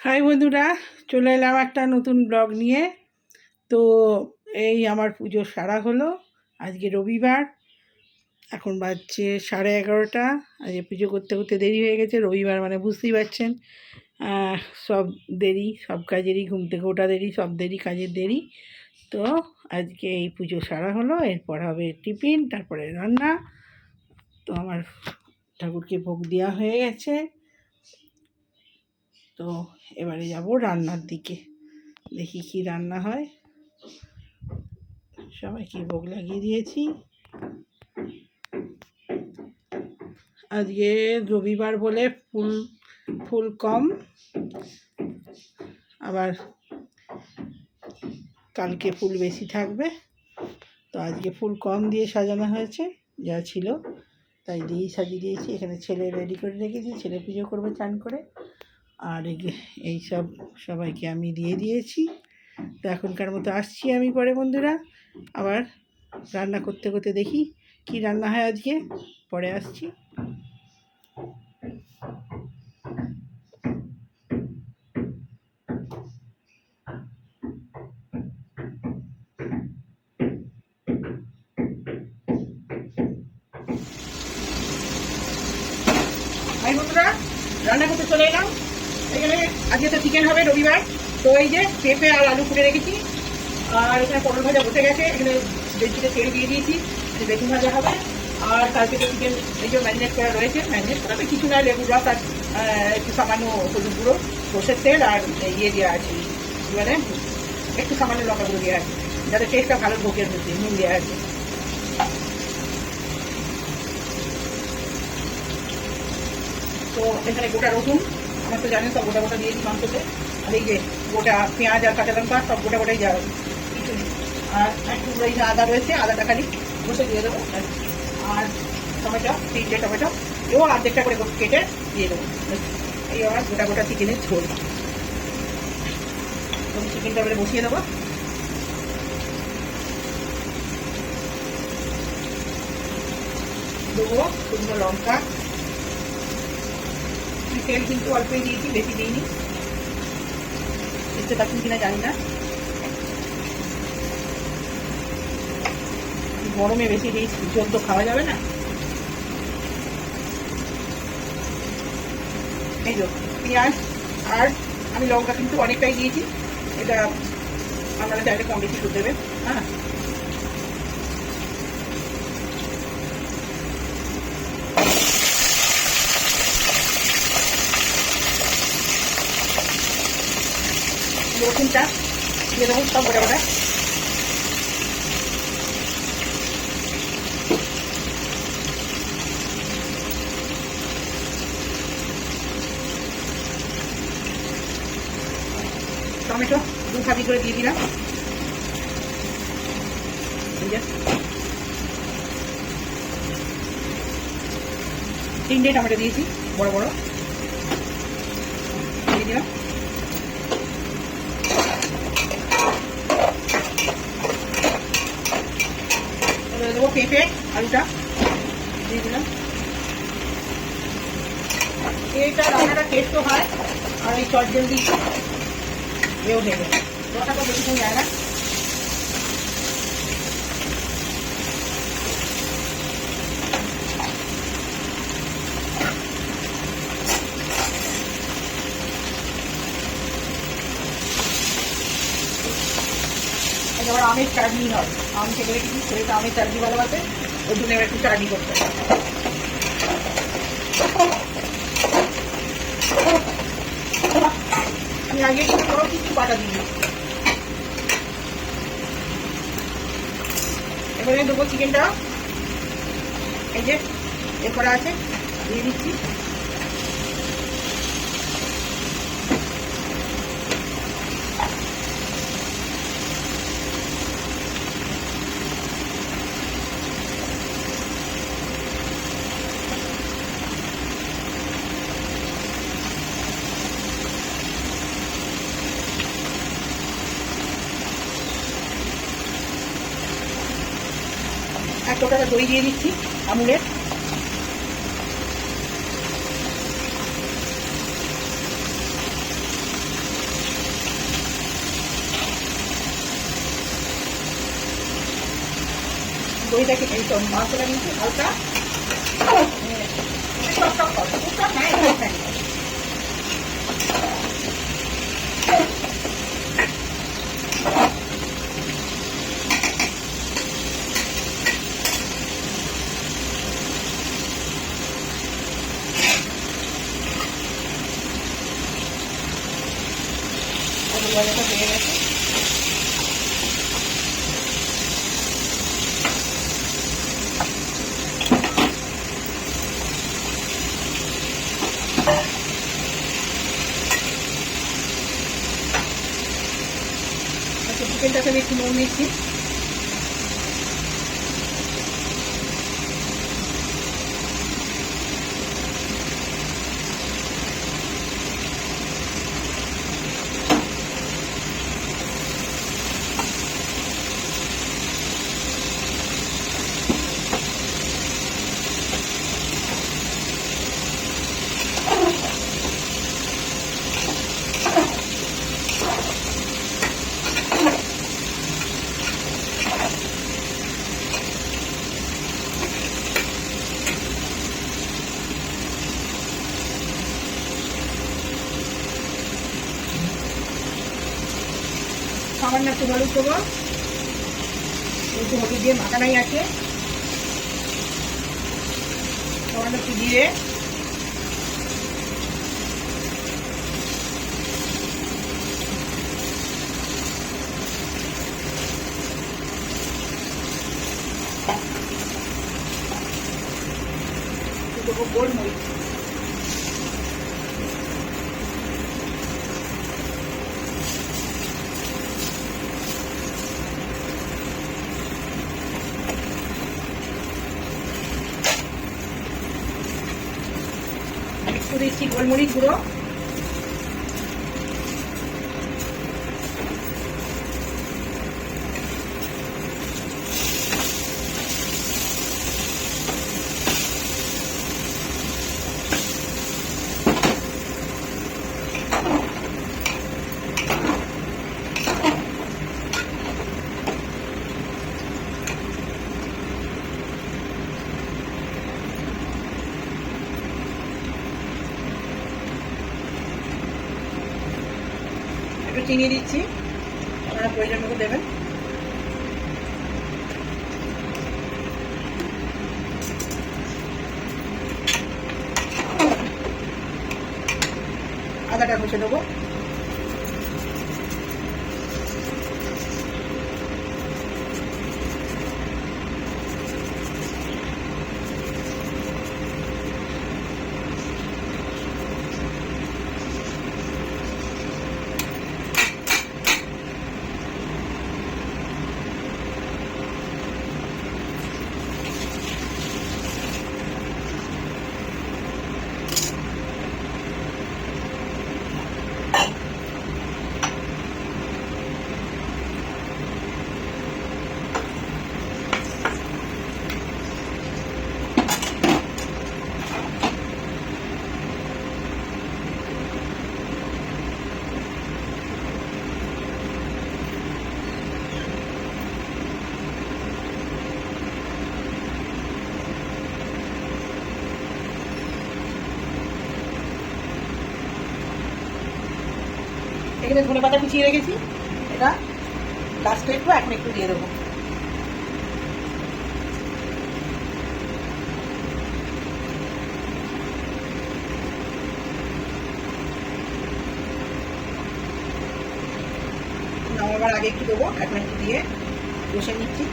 High বন্ধুরা, চলে এলাম একটা নতুন ব্লগ নিয়ে। তো এই আমার পুজো সারা হলো। আজকে রবিবার, এখন বাজছে 11:30। আজকে পুজো করতে করতে দেরি হয়ে গেছে। রবিবার মানে বুঝতেই পারছেন, সব দেরি, সব কাজেরই, ঘুম থেকে ওঠা দেরি, সব দেরি, কাজের দেরি। তো আজকে এই পুজো সারা হলো, এরপর হবে টিফিন, তারপরে রান্না। তো আমার ঠাকুরকে ভোগ দেওয়া হয়ে গেছে। তো এবারে যাব রান্নার দিকে, দেখি কি রান্না হয়। সবাইকে ভোগ লাগিয়ে দিয়েছি। আজকে রবিবার বলে ফুল কম, আবার কালকে ফুল বেশি থাকবে। তো আজকে ফুল কম দিয়ে সাজানো হয়েছে, যা ছিল তাই দিয়েই সাজিয়ে দিয়েছি। এখানে ছেলে রেডি করে রেখেছি, ছেলে পুজো করবে চান করে। আর এই সব সবাইকে আমি দিয়ে দিয়েছি। তো এখনকার মতো আসছি আমি পরে বন্ধুরা, আবার রান্না করতে করতে দেখি কি রান্না হয় আজকে, পরে আসছি। হাই বন্ধুরা, রান্না করতে চলে এলাম। এখানে আজকে তো চিকেন হবে, রবিবার। তো এই যে পেঁপে আর আলু কুটে রেখেছি, আর এখানে পটল ভাজা বসে গেছে। এখানে বেশিতে তেল দিয়ে দিয়েছি, বেগুন ভাজা হবে। আর কালকে তো চিকেন এই যে ম্যারিনেট করা রয়েছে, ম্যারিনেট করা কিছু না, লেবুর রস আর একটু সামান্য হলুদ গুঁড়ো, সর্ষের তেল আর ইয়ে দেওয়া আছে, এবারে একটু সামান্য লঙ্কা গুঁড়ো দেওয়া আছে, যাতে টেস্টটা ভালো ভোগের মধ্যে নুন দেওয়া আছে। তো এখানে গোটা রসুন, আমার তো জানেন সব গোটা গোটা দিয়েছি মাংসতে। আর এই যে গোটা পেঁয়াজ আর কাঁচা লঙ্কা সব গোটা গোটাই যাবে, কিছু নেই। আর একটু এই যে আদা রয়েছে, আদাটা খালি বসে দিয়ে দেবো। আর টমেটো, 3টে টমেটো, এও অর্ধেকটা করে কেটে দিয়ে দেবো। এই আমার গোটা গোটা চিকেনের ঝোল। চিকেনটা এবারে বসিয়ে দেবো। দেবো শুকনো লঙ্কা, তেল কিন্তু অল্পই দিয়েছি, বেশি দিইনি, বুঝতে পারছেন কিনা জানি না। গরমে বেশি দিয়েছি, ঝোল তো খাওয়া যাবে না। এই যে পেঁয়াজ আর আমি লঙ্কা কিন্তু অনেকটাই দিয়েছি, এটা আপনারা চাইলে কম বেশি করে দেবেন। হ্যাঁ, রসুনটা দিয়ে দেবো সব গোটা গোটা। টমেটো 2 ফালি করে দিয়ে দিলাম। এই যে 3টে টমেটো দিয়েছি, বড় বড় দিয়ে দিলাম। এবার দেবো পেঁপে, আলুটা দিয়ে দিলাম। এইটা রান্নাটা টেস্টও হয়, আর এই চট জলদি এও হয়ে যাবে, রসাটা বেশিক্ষণ যায় না। এবার আমের চাটনি হয়, আম থেকে রেখেছি, সেটা আমের চাটনি ভালোবাসে, ওই জন্য এবার একটু চাটনি করতে হবে। আমি আগে কোনো কিছু বাটা দিই। এবারে দেবো চিকেনটা, এই যে এ করা আছে, দিয়ে দিচ্ছি। এক টোটাটা দই দিয়ে দিচ্ছি আমুলের। দইটাকে এই তো মাংসটা কিন্তু হালকা টক টক করো, টক নাই ভাজাটা হয়ে গেছে। চিকেনটাকে আমি একটু নুন নিচ্ছি। সামান্য একটু হলুদ দেবো, একটু হলুদ দিয়ে মাখানাই আছে, সামান্য একটু দিয়ে দেবো গোলমরিচ। একটু দিচ্ছি গোলমরিচ গুঁড়ো, একটু চিনি দিচ্ছি, আপনারা প্রয়োজন মতো দেবেন। আদাটা ঘষে দেবো, এখানে ধনে পাতা কুচিয়ে রেখেছি, এটা লাস্টে একটু এখন একটু দিয়ে দেবো। নামাবার আগে একটু দেবো, এখন একটু দিয়ে কষে নিচ্ছি।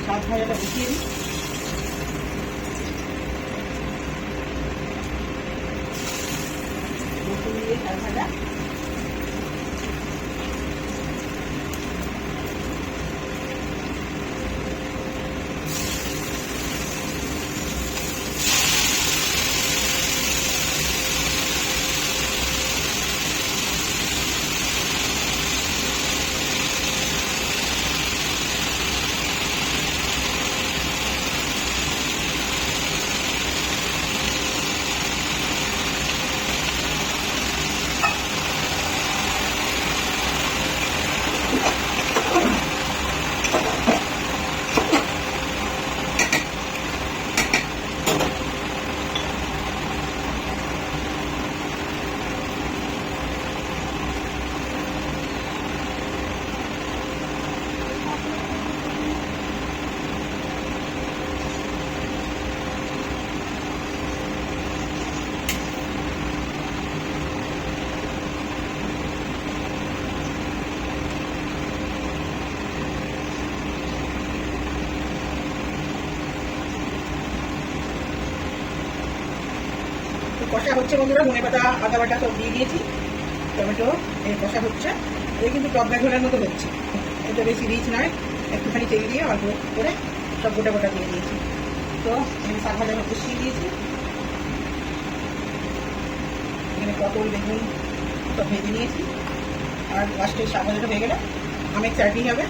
শাক ভাজাটা বসিয়ে দিই, রসুন দিয়ে শাক ভাজা, কষা হচ্ছে বন্ধুরা, ধনে পাতা আদা বাটা সব দিয়ে দিয়েছি, টমেটো কষা হচ্ছে। এই কিন্তু টক ঝোলের মতো হচ্ছে, এটা বেশি রিচ নয়, একটুখানি তেল দিয়ে অল্প করে সব গোটা গোটা দিয়ে দিয়েছি। তো আমি শাক ভাজা কষিয়ে দিয়েছি, এখানে পটল বেগুন সব ভেজে নিয়েছি। আর লাস্টে শাক ভাজাটা হয়ে গেলে আমের চাটনি হবে।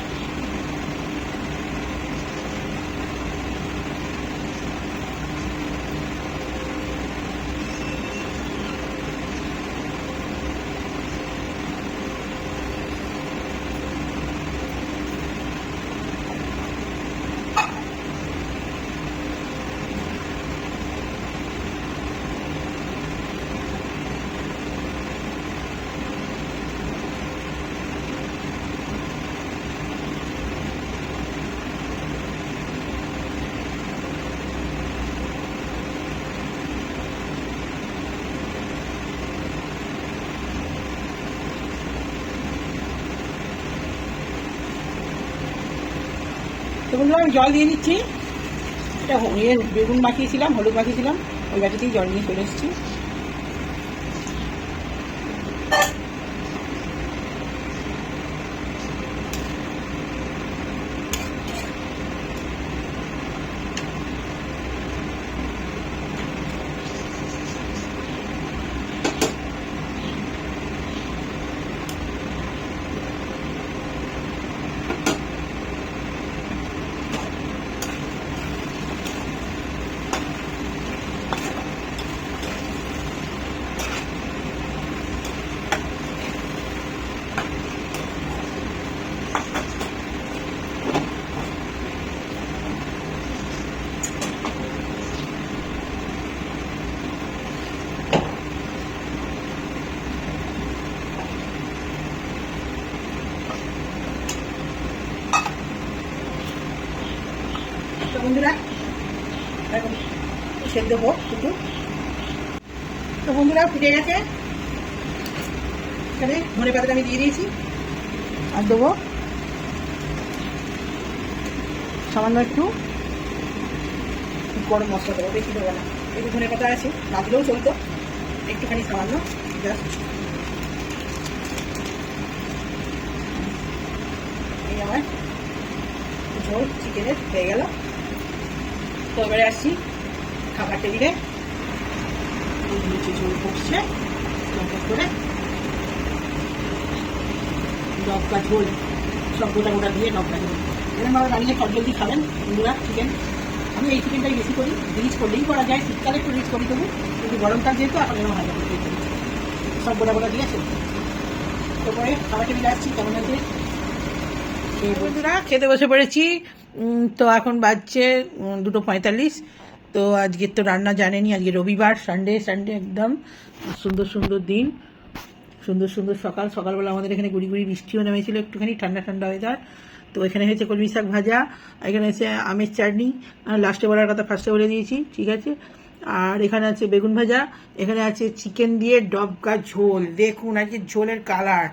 তো বন্ধুরা আমি জল দিয়ে নিচ্ছি, এটা বেগুন মাখিয়েছিলাম, হলুদ মাখিয়েছিলাম, ওই বাটিতেই জল নিয়ে চলে এসেছি। তো বন্ধুরা এখন সেদ্ধ হোক একটু। তো বন্ধুরা ফুটে গেছে, এখানে ধনে পাতাটা আমি দিয়ে দিয়েছি, আর দেবো সামান্য একটু গরম মশলা, দেবো বেশি দেবো না, একটু ধনে পাতা আছে না দিলেও চলতো, একটুখানি সামান্য জাস্ট। এই আমার ঝোল চিকেনের হয়ে গেল। তো এবারে আসছি খাবার টেবিলে, ঝোল ফুটছে করে লঙ্কা ঝোল সব গোটা গোটা দিয়ে লঙ্কা ঝোল। এরকম ভাবে বানিয়ে সব জলদি খাবেন বন্ধুরা চিকেন। আমি এই চিকেনটাই বেশি করি, রিচ করলেই করা যায়, শীতকালে একটু রিচ করি তবু, কিন্তু গরমকাল যেহেতু এখন এরকম ভালো করে সব গোটা গোটা দিয়েছে। তারপরে খাবার টেবিলে আসছি কেমন আছে। বন্ধুরা খেতে বসে পড়েছি, তো এখন বাজছে 2:45। তো আজকের তো রান্না জানেনি, আজকে রবিবার, সানডে একদম সুন্দর সুন্দর দিন, সুন্দর সুন্দর সকালবেলা আমাদের এখানে গুড়ি গুড়ি বৃষ্টিও নেমেছিল, একটুখানি ঠান্ডা ঠান্ডা ওয়েদার। তো এখানে হয়েছে কলমি শাক ভাজা, এখানে হয়েছে আমের চাটনি, লাস্টে বলার কথা ফার্স্টে বলে দিয়েছি, ঠিক আছে। আর এখানে আছে বেগুন ভাজা, এখানে আছে চিকেন দিয়ে ডবকা ঝোল, দেখুন আজকে ঝোলের কালার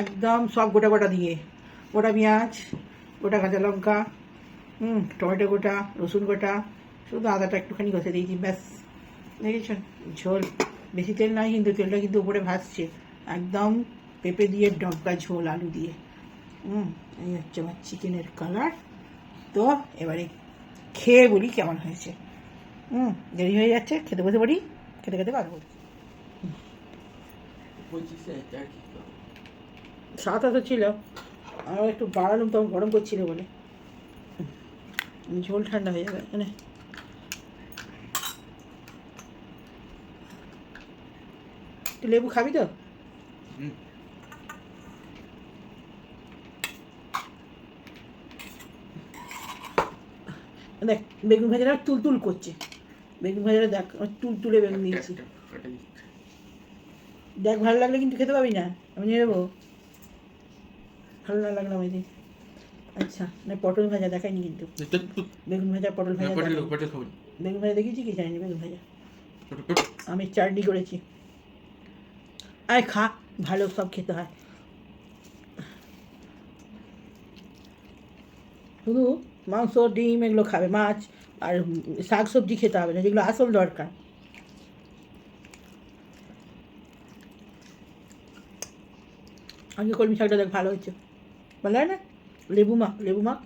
একদম সব গোটা গোটা দিয়ে, গোটা পেঁয়াজ, গোটা কাঁচা লঙ্কা, টমেটো গোটা, রসুন গোটা, শুধু আদাটা একটুখানি ঘষে দিয়েছি, ব্যাস। দেখেছেন ঝোল, বেশি তেল নাই কিন্তু, তেলটা কিন্তু উপরে ভাসছে একদম, পেঁপে দিয়ে ডবকা ঝোল আলু দিয়ে। এই হচ্ছে আমার চিকেনের কালার। তো এবারে খেয়ে বলি কেমন হয়েছে। দেরি হয়ে যাচ্ছে, খেতে বসে পড়ি, খেতে খেতে পারবো। সাত তো ছিল, আর একটু বাড়ালাম, তখন গরম করছিল বলে, ঝোল ঠান্ডা হয়ে যাবে। মানে তুই লেবু খাবি তো? দেখ বেগুন ভাজাটা তুল করছে, বেগুন ভাজাটা দেখ তুলে বেগুন দিয়েছি, দেখ ভালো লাগলে কিন্তু খেতে পাবি না, আমি নিয়ে নেবো, ভালো না লাগলাম ওই দিন। আচ্ছা না পটল ভাজা দেখায়নি কিন্তু, বেগুন ভাজা পটল ভাজা, বেগুন ভাজা দেখিয়েছি কি জানি, বেগুন ভাজা আমি চাটনি করেছি। আয় খা, ভালো সব খেতে হয়, শুধু মাংস ডিম এগুলো খাবে, মাছ আর শাক সবজি খেতে হবে না, যেগুলো আসল দরকার। আজকে কলমি শাকটা দেখ ভালো হচ্ছে, ভালো হয় না? লেবু মাখ, লেবু মাখ।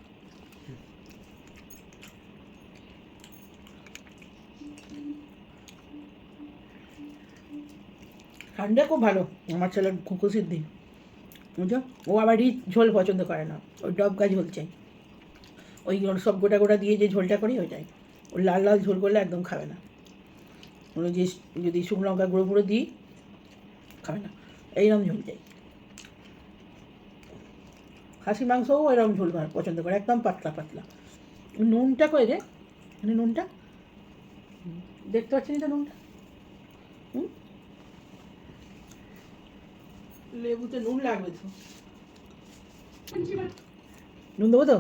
ঠান্ডা খুব ভালো আমার ছেলের খুকুসির দিন, বুঝছো? ও আবার ঝোল পছন্দ করে না, ওই ডবকা ঝোল চাই। ওই সব গোটা গোটা দিয়ে যে ঝোলটা করি ওইটাই, ওই লাল লাল ঝোল করলে একদম খাবে না। ওই যে যদি শুকনো লঙ্কা গুঁড়ো গুঁড়ো দিই খাবে না, এইরকম ঝোল চাই। খাসি মাংসও এরকম ঝোল পছন্দ করে, একদম পাতলা পাতলা। নুনটা করে রে, মানে নুনটা দেখতে পাচ্ছি না তো নুনটা। লেবুতে নুন লাগবে তো, নুন দেবো তো।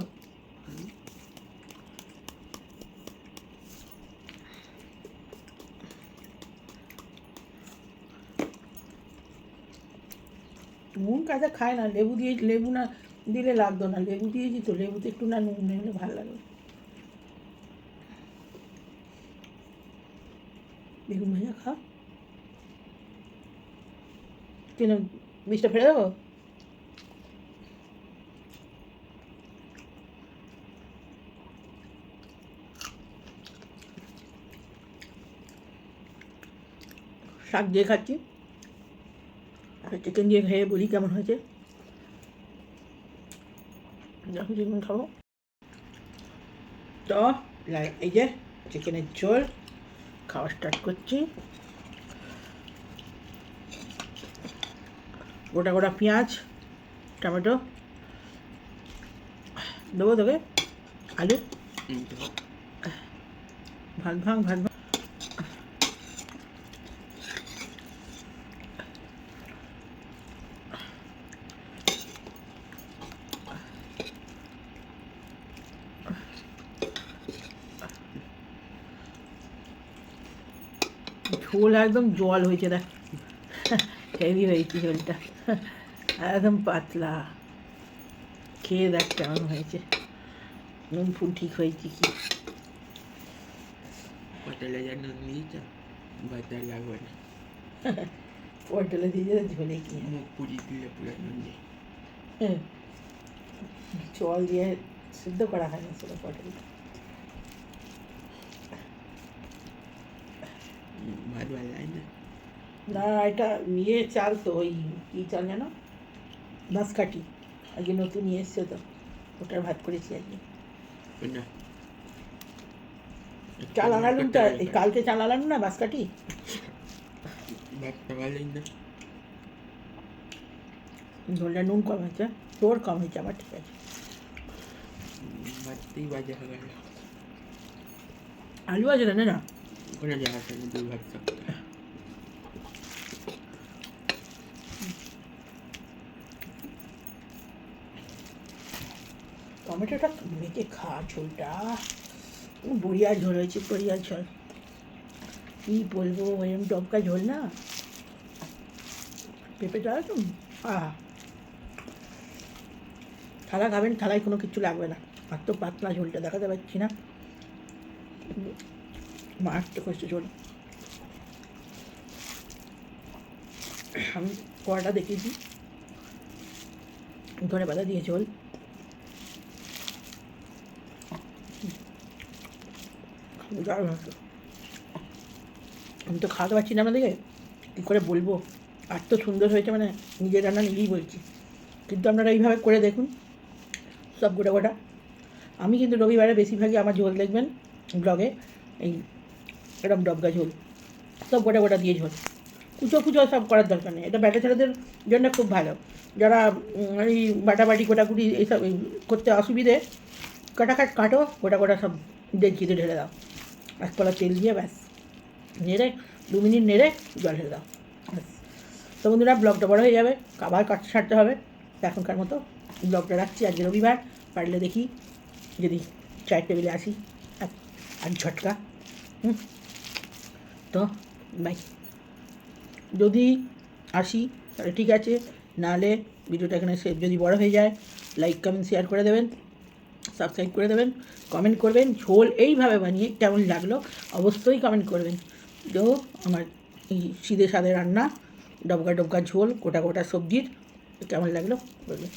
নুন কাঁচা খায় না, লেবু দিয়ে, লেবু না দিলে লাগতো না, লেবু দিয়েছি তো, লেবুতে একটু না নুন হলে ভালো লাগবে। বেগুন ভাজা খা, কেন বিষটা ফেলে দেবো? শাক দিয়ে খাচ্ছি, আর চিকেন দিয়ে খেয়ে বলি কেমন হয়েছে, যখন চিকেন খাবো। তো এই যে চিকেনের ঝোল খাওয়া স্টার্ট করছি। গোটা গোটা পেঁয়াজ, টমেটো দেবো তোকে, আলু ভাত ভাঙ ভাত ভাঙ। ঝোল একদম জল হয়েছে, দেখ হেভি হয়েছে ঝোলটা, একদম পাতলা। খেয়ে দেখ কেমন হয়েছে, নুন ফুন ঠিক হয়েছে কি। পটলে যেন দিয়েছ ভাতে লাগবে না, পটলে দিয়ে ঝোলে কি মুখ পুরি দিলে পুরো নুন দিয়ে জল দিয়ে সিদ্ধ করা হয় না সেটা পটলটা। ভাত ভালো লাগে না। না এটা চাল তো, ওই কী চাল যেন, বাঁশকাঠি, আজকে নতুন নিয়ে এসছে তো, ওটার ভাত করেছি আজকে। না চাল আনালুমটা কালকে চাল আনালুম না, বাঁশকাঠি ভাতটা ভালোই না, ঝোলটা নুন কম হয়েছে, তোর কম হয়েছে, আমার ঠিক আছে। ভাতটাই বাজে হয়ে গেল। আলু আছে না, না ওখানে যাওয়ার জন্য দুই ভাত থাকতে টমেটোটা মেখে খা, ঝোলটা বড়িয়ার ঝোল হয়েছে, বড়িয়ার ঝোল কী বলবো, এরকম ডবকা ঝোল না, পেঁপেটা একদম থালা খাবেন, থালায় কোনো কিছু লাগবে না, আর তো পাতলা ঝোলটা দেখাতে পারছি না, মারতে করছে ঝোল। আমি কড়াটা দেখিয়েছি, ধনে পাতা দিয়ে ঝোল, আমি তো খাওয়াতে পারছি না আপনাদেরকে, কী করে বলবো, আর তো সুন্দর হয়েছে, মানে নিজের রান্না নিজেই বলছি, কিন্তু আপনারা এইভাবে করে দেখুন সব গোটা গোটা। আমি কিন্তু রবিবারে বেশিরভাগই আমার ঝোল দেখবেন ব্লগে, এই এরকম ডবকা ঝোল, সব গোটা গোটা দিয়ে ঝোল, কুচো কুচো সব করার দরকার নেই, এটা ব্যাটা ছেলেদের জন্য খুব ভালো, যারা এই বাটাবাটি কোটাকুটি এইসব করতে অসুবিধে, কাটো গোটা গোটা সব ডেকচিতে ঢেলে দাও, এক পলা তেল দিয়ে ব্যাস নেড়ে 2 মিনিট নেড়ে জল ঢেলে দাও ব্যাস। তো বন্ধুরা ব্লগটা বড় হয়ে যাবে, আবার কাজ ছাড়তে হবে, এখনকার মতো ব্লগটা রাখছি। আজকে রবিবার, পারলে দেখি যদি চায়ের টেবিলে আসি আর ঝটকা। তো বাই, যদি আসি তাহলে ঠিক আছে, নাহলে ভিডিওটা এখানে যদি বড় হয়ে যায়, লাইক কমেন্ট শেয়ার করে দেবেন, সাবস্ক্রাইব করে দেবেন, কমেন্ট করবেন ঝোল এইভাবে বানিয়ে কেমন লাগলো অবশ্যই কমেন্ট করবেন। তো আমার এই সিদে সাদে রান্না, ডবকা ডবকা ঝোল, গোটা গোটা সবজির, কেমন লাগলো বলবে।